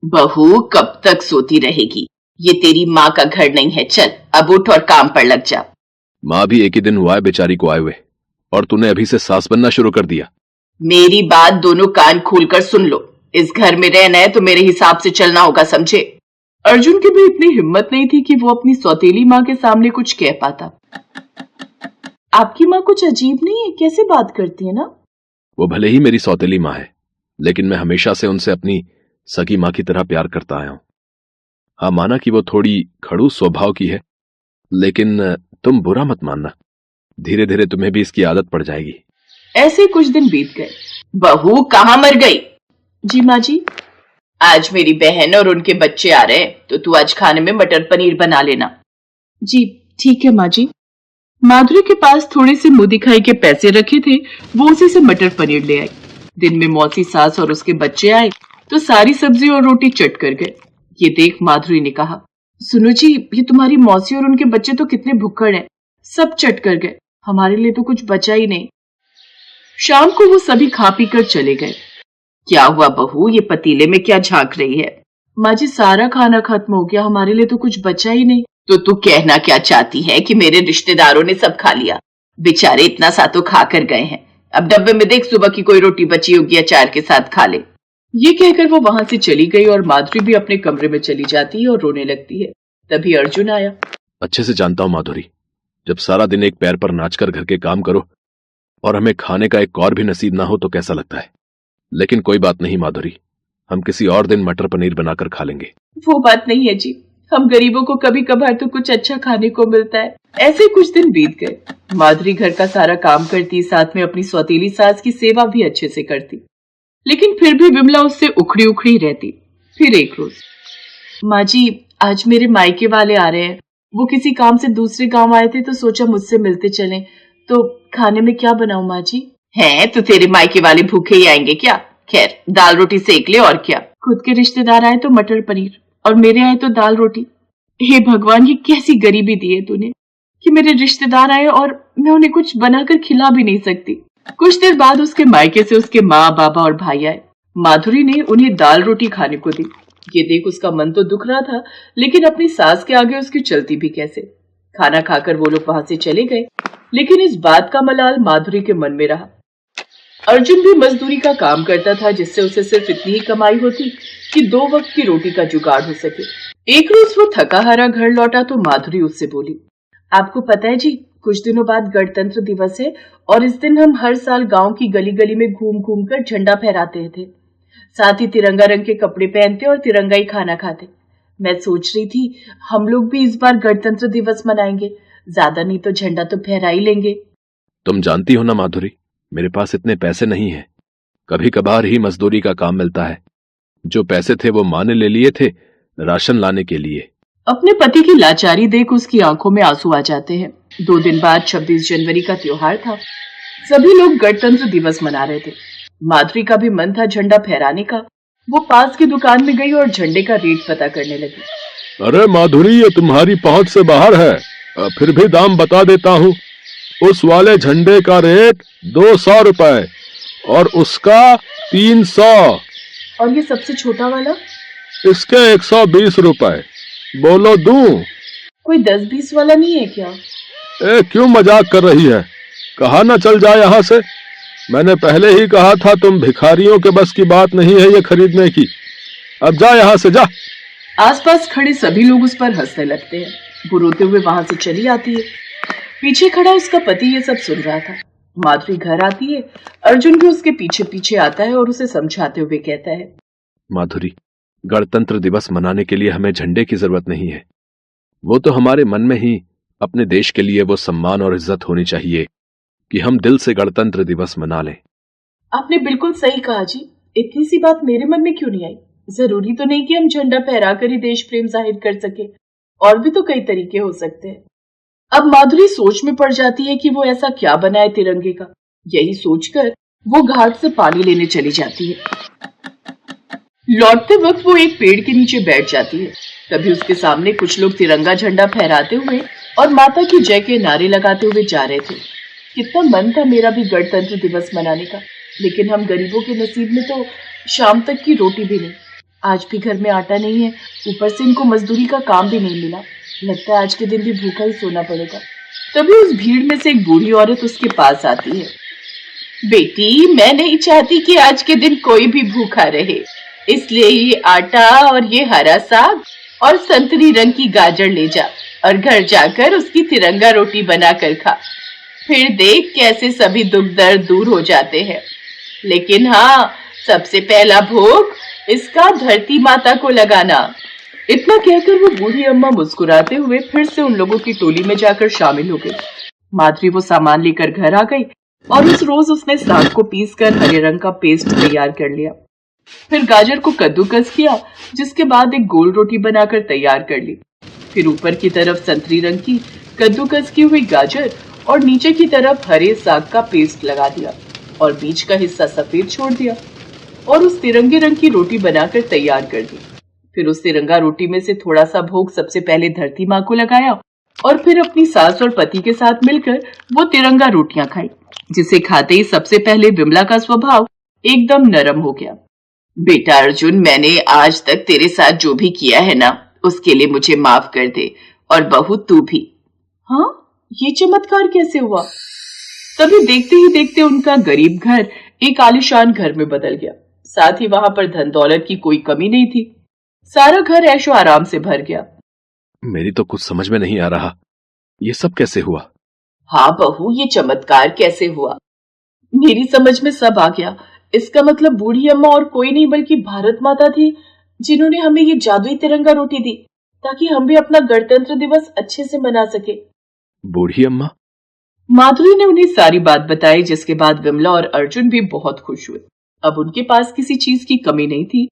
बहू कब तक सोती रहेगी? ये तेरी माँ का घर नहीं है। चल अब उठ और काम पर लग जा। माँ भी एक ही दिन हुआ है बेचारी को आए हुए, और तूने अभी से सास बनना शुरू कर दिया। मेरी बात दोनों कान खोलकर सुन लो। इस घर में रहना है तो मेरे हिसाब से चलना होगा, समझे? अर्जुन की भी इतनी हिम्मत नहीं थी कि वो अपनी सौतेली माँ के सामने कुछ कह पाता। आपकी माँ कुछ अजीब नहीं है, कैसे बात करती है ना? वो भले ही मेरी सौतेली माँ है, लेकिन मैं हमेशा से उनसे अपनी सगी माँ की तरह प्यार करता आया हूं। हाँ, माना कि वो थोड़ी खड़ूस स्वभाव की है, लेकिन तुम बुरा मत मानना, धीरे धीरे तुम्हें भी इसकी आदत पड़ जाएगी। ऐसे कुछ दिन बीत गए। बहू कहाँ मर गई? जी माँ जी। आज मेरी बहन और उनके बच्चे आ रहे हैं, तो तू आज खाने में मटर पनीर बना लेना। जी ठीक है माँ जी। माधुरी के पास थोड़े से मुंह दिखाई के पैसे रखे थे, वो उसी से मटर पनीर ले आई। दिन में मौसी सास और उसके बच्चे आए तो सारी सब्जी और रोटी चट कर गए। ये देख माधुरी ने कहा, सुनो जी, ये तुम्हारी मौसी और उनके बच्चे तो कितने भुक्कड़ हैं, सब चट कर गए, हमारे लिए तो कुछ बचा ही नहीं। शाम को वो सभी खा पी कर चले गए। क्या हुआ बहू, ये पतीले में क्या झांक रही है? माँ जी सारा खाना खत्म हो गया, हमारे लिए तो कुछ बचा ही नहीं। तो तू कहना क्या चाहती है कि मेरे रिश्तेदारों ने सब खा लिया? बेचारे इतना सा तो खा कर गए हैं, अब डब्बे में देख सुबह की कोई रोटी बची होगी, अचार के साथ खा ले। ये कहकर वो वहां से चली गई और माधुरी भी अपने कमरे में चली जाती है और रोने लगती है। तभी अर्जुन आया। अच्छे से जानता हूं माधुरी, जब सारा दिन एक पैर पर नाचकर घर के काम करो और हमें खाने का एक कौर भी नसीब ना हो तो कैसा लगता है। लेकिन कोई बात नहीं माधुरी, हम किसी और दिन मटर पनीर बनाकर खा लेंगे। वो बात नहीं है जी, हम गरीबों को कभी कभार तो कुछ अच्छा खाने को मिलता है। ऐसे कुछ दिन बीत गए। माधुरी घर का सारा काम करती, साथ में अपनी सौतेली सास की सेवा भी अच्छे से करती, लेकिन फिर भी विमला उससे उखड़ी उखड़ी रहती। फिर एक रोज, माँ जी आज मेरे मायके वाले आ रहे हैं, वो किसी काम से दूसरे गांव आए थे तो सोचा मुझसे मिलते चलें, तो खाने में क्या बनाऊं माँ जी? है तो तेरे मायके वाले भूखे ही आएंगे क्या? खैर दाल रोटी सेक ले और क्या। खुद के रिश्तेदार आए तो मटर पनीर और मेरे आए तो दाल रोटी। हे भगवान, ये कैसी गरीबी दी है तूने कि मेरे रिश्तेदार आए और मैं उन्हें कुछ बनाकर खिला भी नहीं सकती। कुछ देर बाद उसके मायके से उसके माँ बाबा और भाई आए। माधुरी ने उन्हें दाल रोटी खाने को दी। ये देख उसका मन तो दुख रहा था, लेकिन अपनी सास के आगे उसकी चलती भी कैसे। खाना खाकर वो लोग वहां से चले गए, लेकिन इस बात का मलाल माधुरी के मन में रहा। अर्जुन भी मजदूरी का काम करता था, जिससे उसे सिर्फ इतनी ही कमाई होती कि 2 वक्त की रोटी का जुगाड़ हो सके। एक रोज वो थका हारा घर लौटा तो माधुरी उससे बोली, आपको पता है जी, कुछ दिनों बाद गणतंत्र दिवस है और इस दिन हम हर साल गांव की गली गली में घूम घूम कर झंडा फहराते थे, साथ ही तिरंगा रंग के कपड़े पहनते और तिरंगा ही खाना खाते। मैं सोच रही थी हम लोग भी इस बार गणतंत्र दिवस मनाएंगे, ज्यादा नहीं तो झंडा तो फहरा ही लेंगे। तुम जानती हो ना माधुरी, मेरे पास इतने पैसे नहीं हैं, कभी कभार ही मजदूरी का काम मिलता है। जो पैसे थे वो माँ ने ले लिए थे राशन लाने के लिए। अपने पति की लाचारी देख उसकी आंखों में आंसू आ जाते हैं। 2 दिन बाद 26 जनवरी का त्योहार था। सभी लोग गणतंत्र दिवस मना रहे थे। माधुरी का भी मन था झंडा फहराने का। वो पास की दुकान में गई और झंडे का रेट पता करने लगी। अरे माधुरी, ये तुम्हारी पहुंच से बाहर है, फिर भी दाम बता देता हूँ। उस वाले झंडे का रेट 200 रुपए और उसका 300। और ये सबसे छोटा वाला? इसके 120 रुपए। बोलो दूं? कोई 10-20 वाला नहीं है क्या? क्यों मजाक कर रही है? कहा ना चल जाए यहाँ से। मैंने पहले ही कहा था तुम भिखारियों के बस की बात नहीं है ये खरीदने की। अब जा यहाँ से, जा। आसपास खड़े सभी लोग उस पर हंसने लगते हैं। वो रोते हुए वहां से चली आती है। पीछे खड़ा उसका पति ये सब सुन रहा था। माधुरी घर आती है। अर्जुन भी उसके पीछे पीछे आता है और उसे समझाते हुए कहता है, माधुरी, गणतंत्र दिवस मनाने के लिए हमें झंडे की जरूरत नहीं है। वो तो हमारे मन में ही अपने देश के लिए वो सम्मान और इज्जत होनी चाहिए कि हम दिल से गणतंत्र दिवस मना लें। आपने बिल्कुल सही कहा जी, इतनी सी बात मेरे मन में क्यों नहीं आई? जरूरी तो नहीं कि हम झंडा फहरा कर ही देश प्रेम जाहिर कर सके, और भी तो कई तरीके हो सकते हैं। अब माधुरी सोच में पड़ जाती है कि वो ऐसा क्या बनाए तिरंगे का। यही सोचकर वो घाट से पानी लेने चली जाती है। लौटते वक्त वो एक पेड़ के नीचे बैठ जाती है। तभी उसके सामने कुछ लोग तिरंगा झंडा फहराते हुए और माता की जय के नारे लगाते हुए जा रहे थे। कितना मन था मेरा भी गणतंत्र दिवस मनाने का, लेकिन हम गरीबों के नसीब में तो शाम तक की रोटी भी नहीं। आज भी घर में आटा नहीं है, ऊपर से इनको मजदूरी का काम भी नहीं मिला। लगता है आज के दिन भी भूखा ही सोना पड़ेगा। तभी उस भीड़ में से एक बूढ़ी औरत उसके पास आती है। बेटी, मैं नहीं चाहती कि आज के दिन कोई भी भूखा रहे, इसलिए ये आटा और ये हरा साग और संतरी रंग की गाजर ले जा और घर जाकर उसकी तिरंगा रोटी बनाकर खा। फिर देख कैसे सभी दुख दर्द दूर हो जाते हैं। लेकिन हाँ, सबसे पहला भोग इसका धरती माता को लगाना। इतना कहकर वो बूढ़ी अम्मा मुस्कुराते हुए फिर से उन लोगों की टोली में जाकर शामिल हो गई। माधुरी वो सामान लेकर घर आ गई और उस रोज उसने साग को पीसकर हरे रंग का पेस्ट तैयार कर लिया। फिर गाजर को कद्दूकस किया, जिसके बाद एक गोल रोटी बनाकर तैयार कर ली। फिर ऊपर की तरफ संतरी रंग की कद्दूकस की हुई गाजर और नीचे की तरफ हरे साग का पेस्ट लगा दिया और बीच का हिस्सा सफेद छोड़ दिया और उस तिरंगे रंग की रोटी बनाकर तैयार कर दी। फिर उस तिरंगा रोटी में से थोड़ा सा भोग सबसे पहले धरती माँ को लगाया और फिर अपनी सास और पति के साथ मिलकर वो तिरंगा रोटियां खाई, जिसे खाते ही सबसे पहले विमला का स्वभाव एकदम नरम हो गया। बेटा अर्जुन, मैंने आज तक तेरे साथ जो भी किया है ना, उसके लिए मुझे माफ कर दे, और बहू तू भी। हाँ, ये चमत्कार कैसे हुआ? तभी देखते ही देखते उनका गरीब घर एक आलीशान घर में बदल गया। साथ ही वहां पर धन दौलत की कोई कमी नहीं थी। सारा घर ऐशो आराम से भर गया। मेरी तो कुछ समझ में नहीं आ रहा, ये सब कैसे हुआ? हाँ बहू, ये चमत्कार कैसे हुआ? मेरी समझ में सब आ गया। इसका मतलब बूढ़ी अम्मा और कोई नहीं बल्कि भारत माता थी, जिन्होंने हमें ये जादुई तिरंगा रोटी दी ताकि हम भी अपना गणतंत्र दिवस अच्छे से मना सके। बूढ़ी अम्मा? माधुरी ने उन्हें सारी बात बताई, जिसके बाद विमला और अर्जुन भी बहुत खुश हुए। अब उनके पास किसी चीज की कमी नहीं थी।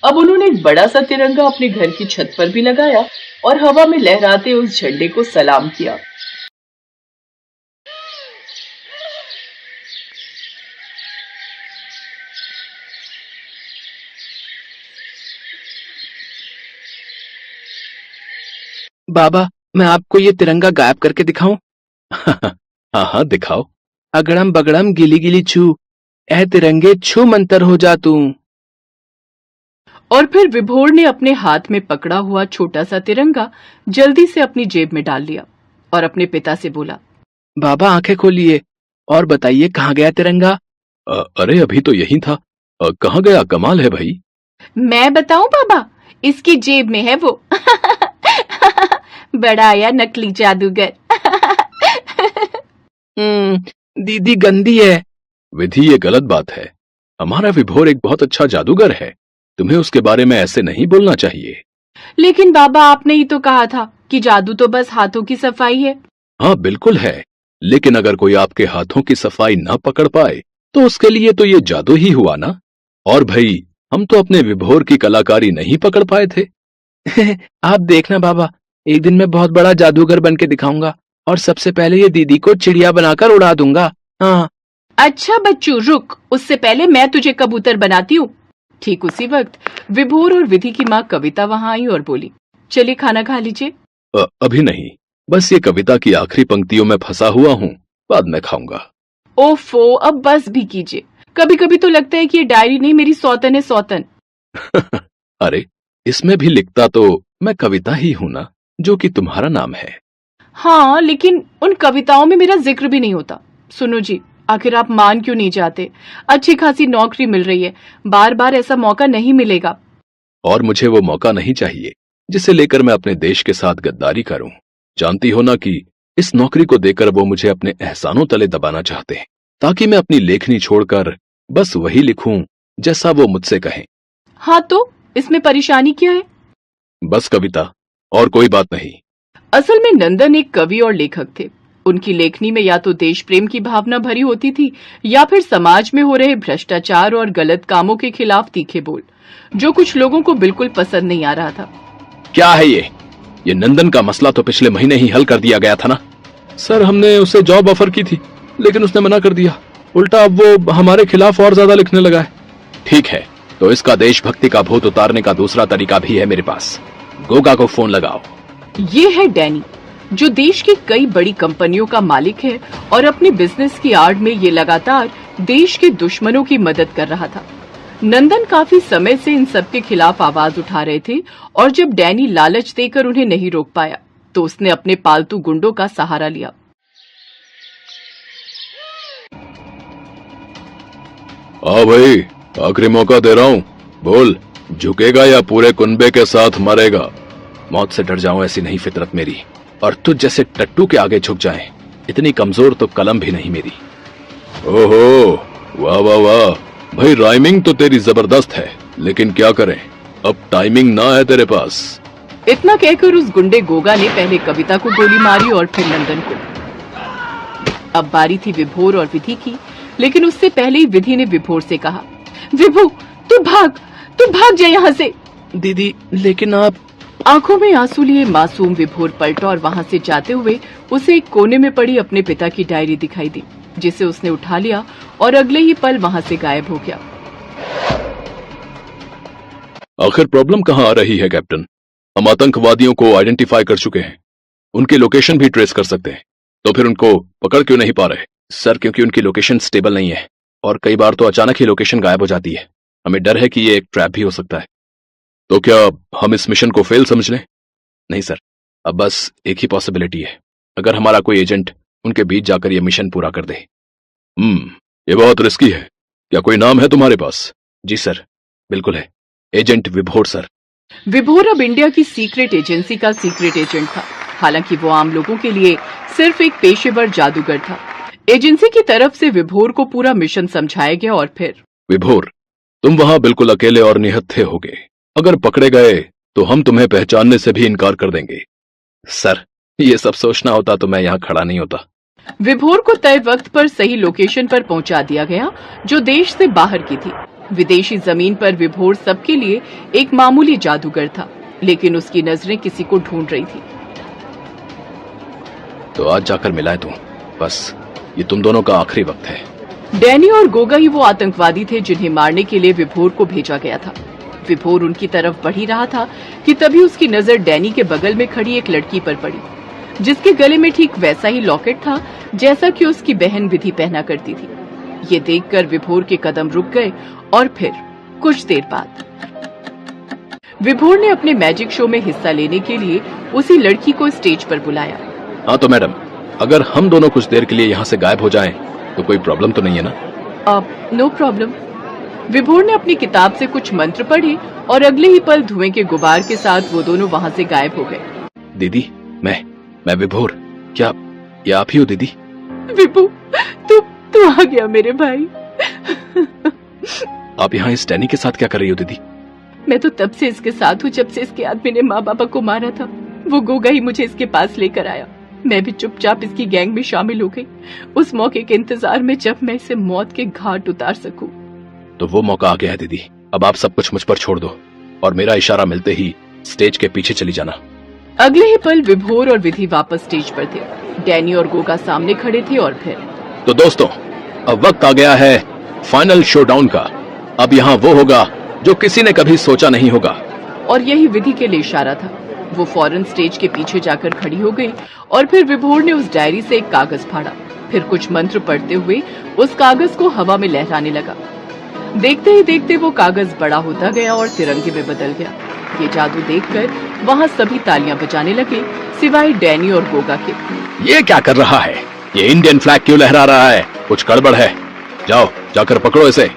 अब उन्होंने एक बड़ा सा तिरंगा अपने घर की छत पर भी लगाया और हवा में लहराते उस झंडे को सलाम किया। बाबा, मैं आपको ये तिरंगा गायब करके दिखाऊं? हाँ हाँ, दिखाओ। अगड़म बगड़म गिली गिली छू, ऐ तिरंगे छू मंतर हो जा तू। और फिर विभोर ने अपने हाथ में पकड़ा हुआ छोटा सा तिरंगा जल्दी से अपनी जेब में डाल लिया और अपने पिता से बोला, बाबा आंखें खोलिए और बताइए कहाँ गया तिरंगा? अरे अभी तो यही था। कहाँ गया? कमाल है भाई। मैं बताऊं बाबा, इसकी जेब में है वो। बड़ा आया नकली जादूगर। दीदी गंदी है। विधि, ये गलत बात है। हमारा विभोर एक बहुत अच्छा जादूगर है, तुम्हें उसके बारे में ऐसे नहीं बोलना चाहिए। लेकिन बाबा, आपने ही तो कहा था कि जादू तो बस हाथों की सफाई है। हाँ बिल्कुल है, लेकिन अगर कोई आपके हाथों की सफाई ना पकड़ पाए तो उसके लिए तो ये जादू ही हुआ ना। और भाई, हम तो अपने विभोर की कलाकारी नहीं पकड़ पाए थे। आप देखना बाबा, एक दिन मैं बहुत बड़ा जादूगर बन के दिखाऊंगा और सबसे पहले ये दीदी को चिड़िया बनाकर उड़ा दूंगा। हाँ। अच्छा बच्चू, रुक, उससे पहले मैं तुझे कबूतर बनाती हूँ। ठीक उसी वक्त विभोर और विधि की माँ कविता वहां आई और बोली, चलिए खाना खा लीजिए। अभी नहीं, बस ये कविता की आखिरी पंक्तियों में फंसा हुआ हूँ, बाद में खाऊंगा। ओफो, अब बस भी कीजिए। कभी कभी तो लगता है कि ये डायरी नहीं, मेरी सौतन है सौतन। अरे, इसमें भी लिखता तो मैं कविता ही हूँ ना, जो कि तुम्हारा नाम है। हाँ, लेकिन उन कविताओं में मेरा जिक्र भी नहीं होता। सुनो जी, आखिर आप मान क्यों नहीं जाते? अच्छी खासी नौकरी मिल रही है, बार बार ऐसा मौका नहीं मिलेगा। और मुझे वो मौका नहीं चाहिए जिसे लेकर मैं अपने देश के साथ गद्दारी करूं। जानती हो ना कि इस नौकरी को देकर वो मुझे अपने एहसानों तले दबाना चाहते हैं, ताकि मैं अपनी लेखनी छोड़कर बस वही लिखूं जैसा वो मुझसे कहें। हाँ, तो इसमें परेशानी क्या है? बस कविता, और कोई बात नहीं। असल में नंदन एक कवि और लेखक थे। उनकी लेखनी में या तो देश प्रेम की भावना भरी होती थी या फिर समाज में हो रहे भ्रष्टाचार और गलत कामों के खिलाफ तीखे बोल, जो कुछ लोगों को बिल्कुल पसंद नहीं आ रहा था। क्या है ये नंदन का मसला तो पिछले महीने ही हल कर दिया गया था ना। सर, हमने उसे जॉब ऑफर की थी, लेकिन उसने मना कर दिया। उल्टा अब वो हमारे खिलाफ और ज्यादा लिखने लगा है। ठीक है, तो इसका देशभक्ति का भूत उतारने का दूसरा तरीका भी है मेरे पास। गोगा को फोन लगाओ। ये है डैनी, जो देश की कई बड़ी कंपनियों का मालिक है और अपने बिजनेस की आड़ में ये लगातार देश के दुश्मनों की मदद कर रहा था। नंदन काफी समय से इन सब के खिलाफ आवाज उठा रहे थे और जब डैनी लालच देकर उन्हें नहीं रोक पाया तो उसने अपने पालतू गुंडों का सहारा लिया। हाँ भाई, आखिरी मौका दे रहा हूँ, बोल, झुकेगा या पूरे कुनबे के साथ मरेगा? मौत से डर जाऊं ऐसी नहीं फितरत मेरी, और तुझ जैसे टट्टू के आगे झुक जाए इतनी कमजोर तो कलम भी नहीं मेरी। ओहो, वाह वाह वाह भाई, राइमिंग तो तेरी जबरदस्त है, लेकिन क्या करें, अब टाइमिंग ना है तेरे पास। इतना कहकर उस गुंडे गोगा ने पहले कविता को गोली मारी और फिर नंदन को। अब बारी थी विभोर और विधि की, लेकिन उससे पहले ही विधि ने विभोर से कहा, विभू तू भाग जा यहाँ से। दीदी लेकिन आप। आंखों में आंसू लिए मासूम विभोर पलटा और वहाँ से जाते हुए उसे एक कोने में पड़ी अपने पिता की डायरी दिखाई दी, जिसे उसने उठा लिया और अगले ही पल वहाँ से गायब हो गया। आखिर प्रॉब्लम कहाँ आ रही है कैप्टन? हम आतंकवादियों को आइडेंटिफाई कर चुके हैं, उनकी लोकेशन भी ट्रेस कर सकते हैं, तो फिर उनको पकड़ क्यों नहीं पा रहे? सर, क्योंकि उनकी लोकेशन स्टेबल नहीं है और कई बार तो अचानक ही लोकेशन गायब हो जाती है। हमें डर है कि ये एक ट्रैप भी हो सकता है। तो क्या हम इस मिशन को फेल समझ लें? नहीं सर, अब बस एक ही पॉसिबिलिटी है, अगर हमारा कोई एजेंट उनके बीच जाकर ये मिशन पूरा कर दे। ये बहुत रिस्की है। क्या कोई नाम है तुम्हारे पास? जी सर, बिल्कुल है, एजेंट विभोर सर। विभोर अब इंडिया की सीक्रेट एजेंसी का सीक्रेट एजेंट था। हालांकि वो आम लोगों के लिए सिर्फ एक पेशेवर जादूगर था। एजेंसी की तरफ से विभोर को पूरा मिशन समझाया गया और फिर, विभोर, तुम वहां बिल्कुल अकेले और निहत्थे होगे। अगर पकड़े गए तो हम तुम्हें पहचानने से भी इनकार कर देंगे। सर, ये सब सोचना होता तो मैं यहाँ खड़ा नहीं होता। विभोर को तय वक्त पर सही लोकेशन पर पहुंचा दिया गया, जो देश से बाहर की थी। विदेशी जमीन पर विभोर सबके लिए एक मामूली जादूगर था, लेकिन उसकी नजरें किसी को ढूंढ रही थी। तो आज जाकर मिलाए तू, बस ये तुम दोनों का आखिरी वक्त है। डैनी और गोगा ही वो आतंकवादी थे जिन्हें मारने के लिए विभोर को भेजा गया था। विभोर उनकी तरफ बढ़ ही रहा था कि तभी उसकी नजर डैनी के बगल में खड़ी एक लड़की पर पड़ी, जिसके गले में ठीक वैसा ही लॉकेट था जैसा कि उसकी बहन विधि पहना करती थी। ये देखकर विभोर के कदम रुक गए और फिर कुछ देर बाद विभोर ने अपने मैजिक शो में हिस्सा लेने के लिए उसी लड़की को स्टेज पर बुलाया। हाँ तो मैडम, अगर हम दोनों कुछ देर के लिए यहाँ से गायब हो जाएं, तो कोई प्रॉब्लम तो नहीं है ना? No problem. विभोर ने अपनी किताब से कुछ मंत्र पढ़े और अगले ही पल धुएं के गुबार के साथ वो दोनों वहाँ से गायब हो गए। दीदी, मैं विभोर, क्या ये आप ही हो दीदी? विभू, तू आ गया मेरे भाई। आप यहाँ इस डैनी के साथ क्या कर रही हो दीदी? मैं तो तब से इसके साथ हूँ जब से इसके आदमी ने माँ बापा को मारा था। वो गोगा ही मुझे इसके पास लेकर आया। मैं भी चुपचाप इसकी गैंग में शामिल हो गई, उस मौके के इंतजार में जब मैं इसे मौत के घाट उतार सकूं। तो वो मौका आ गया है दीदी, अब आप सब कुछ मुझ पर छोड़ दो और मेरा इशारा मिलते ही स्टेज के पीछे चली जाना। अगले ही पल विभोर और विधि वापस स्टेज पर थे। डैनी और गोगा सामने खड़े थे और फिर, तो दोस्तों, अब वक्त आ गया है फाइनल शोडाउन का। अब यहाँ वो होगा जो किसी ने कभी सोचा नहीं होगा। और यही विधि के लिए इशारा था। वो फौरन स्टेज के पीछे जाकर खड़ी हो गई और फिर विभोर ने उस डायरी से एक कागज फाड़ा, फिर कुछ मंत्र पढ़ते हुए उस कागज को हवा में लहराने लगा। देखते ही देखते वो कागज बड़ा होता गया और तिरंगे में बदल गया। ये जादू देखकर वहाँ सभी तालियां बजाने लगे, सिवाय डैनी और गोगा के। ये क्या कर रहा है? ये इंडियन फ्लैग क्यों लहरा रहा है? कुछ गड़बड़ है। जाओ, जाकर पकड़ो इसे।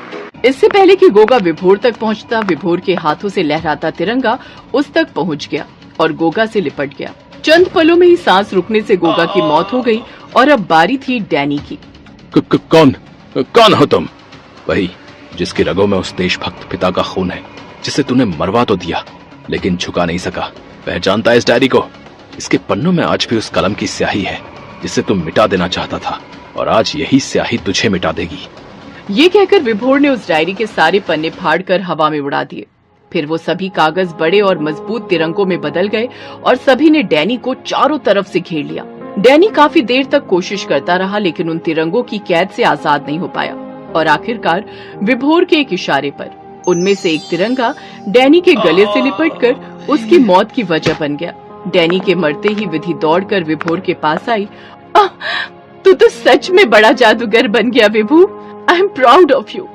इससे पहले कि गोगा विभोर तक पहुंचता, विभोर के हाथों से लहराता तिरंगा उस तक पहुंच गया और गोगा से लिपट गया। चंद पलों में ही सांस रुकने से गोगा की मौत हो गई और अब बारी थी डैनी की। कौन हो तुम? वही जिसकी रगों में उस देशभक्त पिता का खून है, जिसे तूने मरवा तो दिया लेकिन झुका नहीं सका। पहचानता है इस डायरी को? इसके पन्नों में आज भी उस कलम की स्याही है जिसे तुम मिटा देना चाहता था, और आज यही स्याही तुझे मिटा देगी। ये कहकर विभोर ने उस डायरी के सारे पन्ने फाड़कर हवा में उड़ा दिए। फिर वो सभी कागज बड़े और मजबूत तिरंगों में बदल गए और सभी ने डैनी को चारों तरफ से घेर लिया। डैनी काफी देर तक कोशिश करता रहा, लेकिन उन तिरंगों की कैद से आजाद नहीं हो पाया और आखिरकार विभोर के एक इशारे पर उनमें से एक तिरंगा डैनी के गले से लिपटकर उसकी मौत की वजह बन गया। डैनी के मरते ही विधि दौड़कर विभोर के पास आई। तू तो सच में बड़ा जादूगर बन गया Vibhu. I am proud of you.